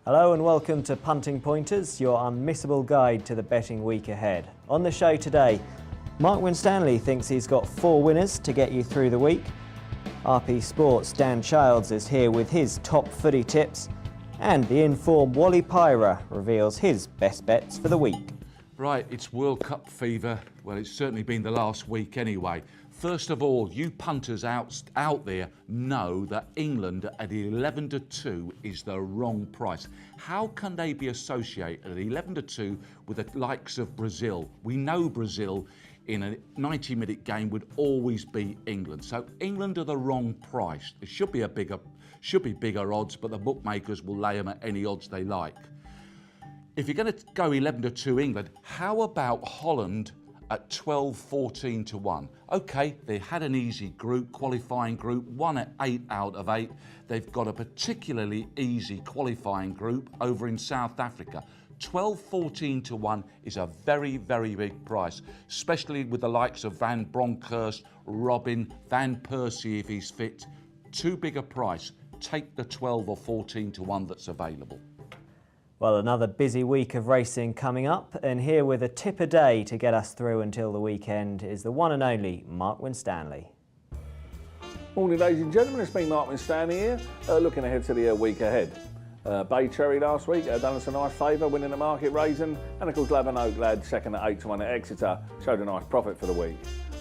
Hello and welcome to Punting Pointers, your unmissable guide to the betting week ahead. On the show today, Mark Winstanley thinks he's got 4 winners to get you through the week. RP Sports' Dan Childs is here with his top footy tips. And the informed Wally Pyra reveals his best bets for the week. Right, it's World Cup fever. Well, it's certainly been the last week anyway. First of all, you punters out there know that England at 11-2 is the wrong price. How can they be associated at 11-2 with the likes of Brazil? We know Brazil in a 90-minute game would always beat England. So England are the wrong price. It should be bigger odds, but the bookmakers will lay them at any odds they like. If you're going to go 11-2 England, how about Holland at 12-14 to 1? Okay, they had an easy group, qualifying group, won at 8 out of 8. They've got a particularly easy qualifying group over in South Africa. 12-14 to 1 is a very, very big price, especially with the likes of Van Bronckhorst, Robin, Van Persie if he's fit. Too big a price. Take the 12 or 14 to 1 that's available. Well, another busy week of racing coming up, and here with a tip a day to get us through until the weekend is the one and only Mark Winstanley. Morning ladies and gentlemen, it's me Mark Winstanley here, looking ahead to the week ahead. Bay Cherry last week done us a nice favour, winning the market raising, and of course Lavin Oak Lad second at 8 to 1 at Exeter showed a nice profit for the week.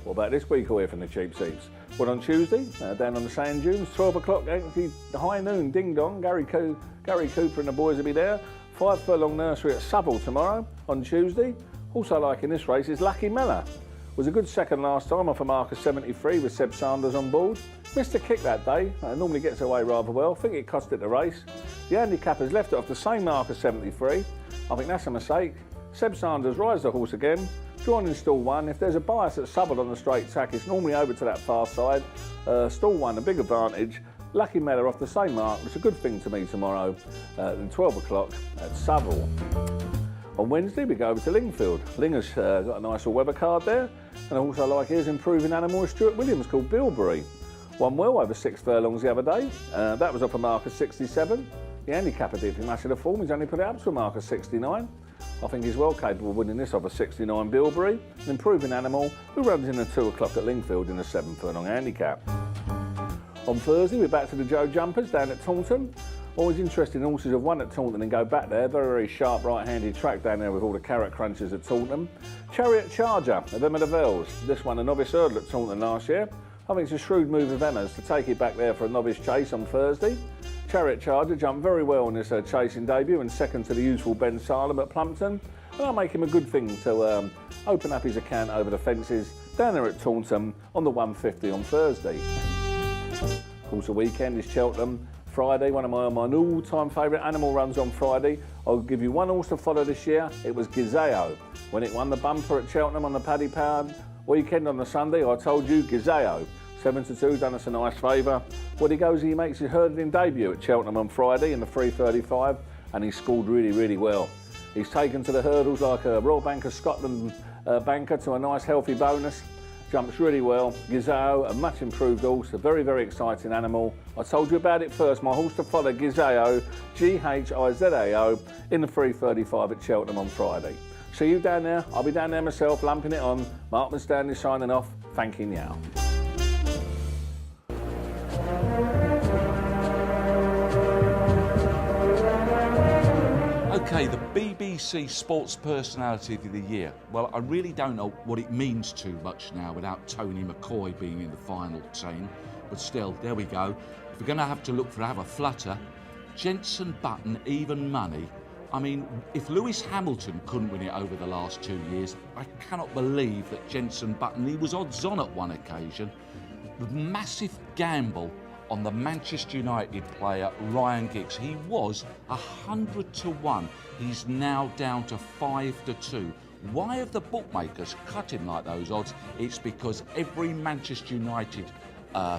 What about this week away from the cheap seats? Well, on Tuesday, down on the sand dunes, 12 o'clock, high noon, ding dong, Gary Cooper and the boys will be there. 5 furlong nursery at Savile tomorrow on Tuesday. Also like in this race is Lucky Mella. Was a good second last time off a mark of 73 with Seb Sanders on board. Missed a kick that day, normally gets away rather well. I think it cost it the race. The handicappers left it off the same mark as 73. I think that's a mistake. Seb Sanders rides the horse again, drawn in stall 1. If there's a bias at Savile on the straight tack, it's normally over to that far side. Stall 1, a big advantage. Lucky Mella off the same mark, which is a good thing to me tomorrow at 12 o'clock at Savile. On Wednesday we go over to Lingfield. Linger's got a nice all-weather card there, and I also like his improving animal with Stuart Williams called Bilberry. Won well over 6 furlongs the other day. That was off a mark of 67. The handicapper did him much of the form, he's only put it up to a mark of 69. I think he's well capable of winning this off a 69 Bilberry, an improving animal who runs in at 2 o'clock at Lingfield in a 7 furlong handicap. On Thursday, we're back to the Joe Jumpers down at Taunton. Always interested in horses have won at Taunton and go back there. Very, very sharp right-handed track down there with all the carrot crunchers at Taunton. Chariot Charger of Emma de Vels. This one a novice hurdle at Taunton last year. I think it's a shrewd move of Emma's to take it back there for a novice chase on Thursday. Chariot Charger jumped very well in his chasing debut and second to the useful Ben Salem at Plumpton. And I'll make him a good thing to open up his account over the fences down there at Taunton on the 150 on Thursday. Of course, the weekend is Cheltenham. Friday, one of my all-time favourite animal runs on Friday. I'll give you one horse to follow this year. It was GHIZAO. When it won the bumper at Cheltenham on the Paddy Power weekend on the Sunday, I told you GHIZAO. 7-2, done us a nice favour. Well, he makes his hurdling debut at Cheltenham on Friday in the 3:35, and he scored really, really well. He's taken to the hurdles like a Royal Bank of Scotland banker to a nice healthy bonus. Jumps really well. GHIZAO, a much improved horse, a very, very exciting animal. I told you about it first. My horse to follow, GHIZAO, GHIZAO, in the 3:35 at Cheltenham on Friday. See you down there. I'll be down there myself, lumping it on. Mark Winstanley signing off. Thanking you. Okay, the BBC Sports Personality of the Year. Well, I really don't know what it means too much now without Tony McCoy being in the final team. But still, there we go. If we're going to have a flutter, Jenson Button, even money. I mean, if Lewis Hamilton couldn't win it over the last 2 years, I cannot believe that Jenson Button, he was odds on at one occasion. The massive gamble on the Manchester United player Ryan Giggs. He was 100 to 1. He's now down to 5 to 2. Why have the bookmakers cut him like those odds? It's because every Manchester United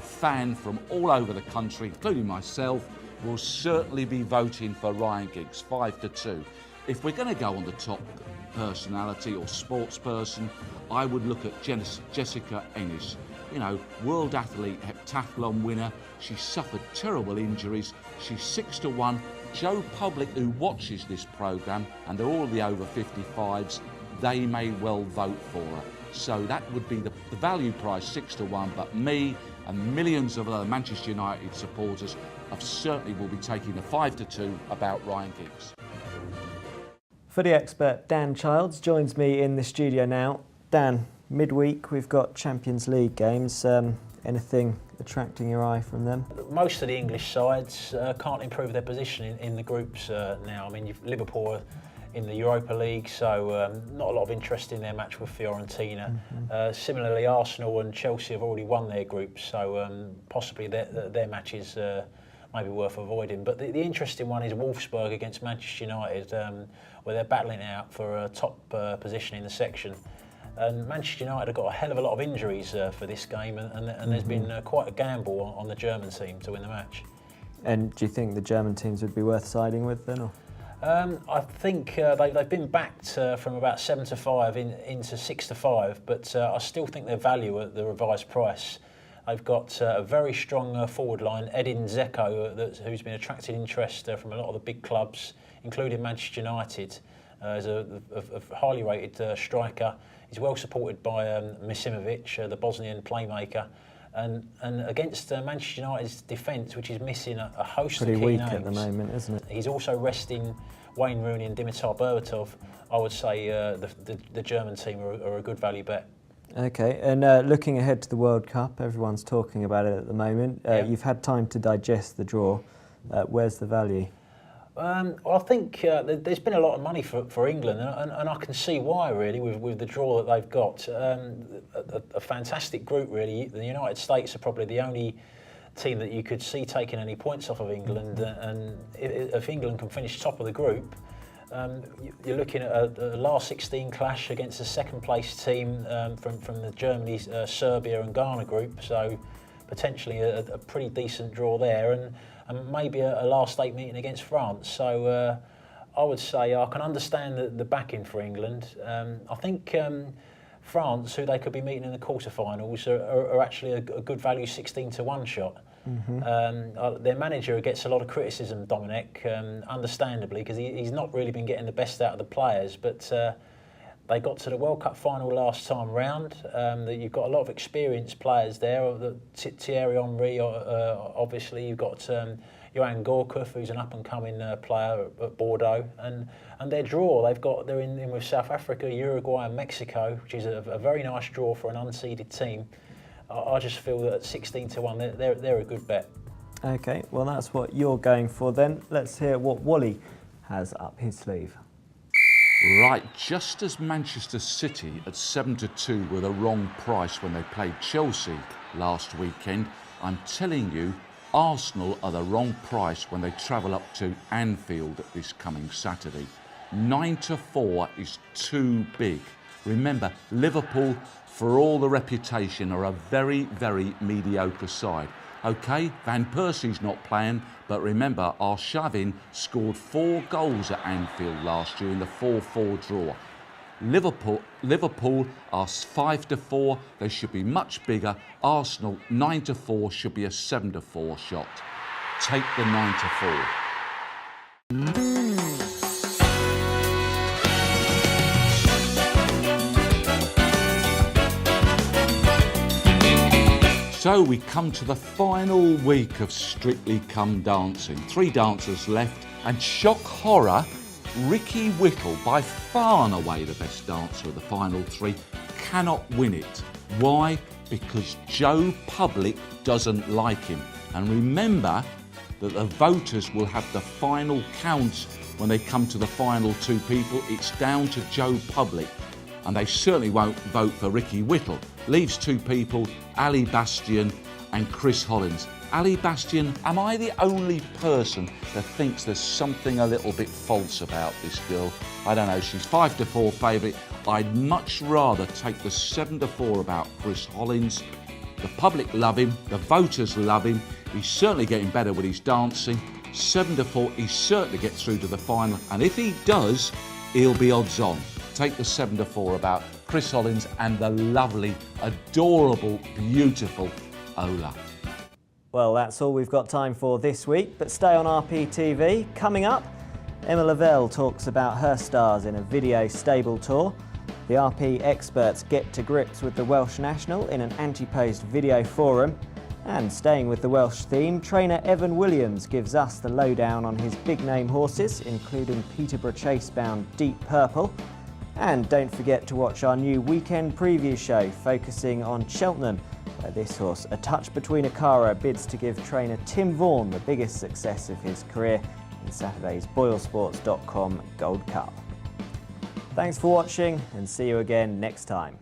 fan from all over the country, including myself, will certainly be voting for Ryan Giggs, 5 to 2. If we're going to go on the top personality or sports person, I would look at Jessica Ennis. You know, world athlete, heptathlon winner. She suffered terrible injuries. She's 6 to 1. Joe Public, who watches this programme, and they're all the over 55s, they may well vote for her. So that would be the value price 6-1, but me and millions of other Manchester United supporters certainly will be taking the 5-2 about Ryan Giggs. Footy expert Dan Childs joins me in the studio now. Dan, midweek we've got Champions League games. Anything attracting your eye from them? Most of the English sides can't improve their position in the groups now. I mean, Liverpool in the Europa League, so not a lot of interest in their match with Fiorentina. Similarly, Arsenal and Chelsea have already won their groups, so possibly their matches may be worth avoiding. But the interesting one is Wolfsburg against Manchester United, where they're battling it out for a top position in the section. And Manchester United have got a hell of a lot of injuries for this game, and there's been quite a gamble on the German team to win the match. And do you think the German teams would be worth siding with then? Or? I think they've been backed from about 7-5 into 6-5, but I still think their value at the revised price. They've got a very strong forward line, Edin Dzeko, who's been attracting interest from a lot of the big clubs, including Manchester United. He's a highly rated striker. He's well supported by Misimovic, the Bosnian playmaker. And against Manchester United's defence, which is missing a host of key names. Pretty weak at the moment, isn't it? He's also resting Wayne Rooney and Dimitar Berbatov. I would say the German team are a good value bet. Okay, and looking ahead to the World Cup, everyone's talking about it at the moment. You've had time to digest the draw. Where's the value? I think there's been a lot of money for England, and I can see why, really, with the draw that they've got. A fantastic group, really. The United States are probably the only team that you could see taking any points off of England, and if England can finish top of the group, you're looking at a last 16 clash against a second-place team from the Germany, Serbia and Ghana group, so potentially a pretty decent draw there, and maybe a last 8 meeting against France. So I would say I can understand the backing for England. I think France, who they could be meeting in the quarterfinals, are actually a good value 16-1 shot. Their manager gets a lot of criticism, Dominic, understandably, because he's not really been getting the best out of the players, but they got to the World Cup final last time round. You've got a lot of experienced players there. Thierry Henry, obviously. You've got Johan Gorkuf, who's an up-and-coming player at Bordeaux. And their draw, they're in with South Africa, Uruguay and Mexico, which is a very nice draw for an unseeded team. I just feel that at 16-1, they're a good bet. Okay, well that's what you're going for then. Let's hear what Wally has up his sleeve. Right, just as Manchester City at 7-2 were the wrong price when they played Chelsea last weekend, I'm telling you, Arsenal are the wrong price when they travel up to Anfield this coming Saturday. 9-4 is too big. Remember, Liverpool, for all the reputation, are a very, very mediocre side. OK, Van Persie's not playing, but remember, Arshavin scored 4 goals at Anfield last year in the 4-4 draw. Liverpool are 5-4, they should be much bigger. Arsenal 9-4 should be a 7-4 shot. Take the 9-4. So we come to the final week of Strictly Come Dancing. 3 dancers left, and shock horror, Ricky Whittle, by far and away the best dancer of the final 3, cannot win it. Why? Because Joe Public doesn't like him. And remember that the voters will have the final count when they come to the final 2 people. It's down to Joe Public. And they certainly won't vote for Ricky Whittle. Leaves 2 people, Ali Bastian and Chris Hollins. Ali Bastian, am I the only person that thinks there's something a little bit false about this girl? I don't know, she's 5-4 favourite. I'd much rather take the 7-4 about Chris Hollins. The public love him, the voters love him. He's certainly getting better with his dancing. 7-4, he certainly gets through to the final. And if he does, he'll be odds on. Take the 7-4 about Chris Hollins and the lovely, adorable, beautiful Ola. Well, that's all we've got time for this week, but stay on RPTV. Coming up, Emma Lavelle talks about her stars in a video stable tour. The RP experts get to grips with the Welsh national in an anti-post video forum. And staying with the Welsh theme, trainer Evan Williams gives us the lowdown on his big-name horses, including Peterborough Chase-bound Deep Purple. And don't forget to watch our new weekend preview show focusing on Cheltenham, where this horse, A Touch Between a Cara, bids to give trainer Tim Vaughan the biggest success of his career in Saturday's BoyleSports.com Gold Cup. Thanks for watching and see you again next time.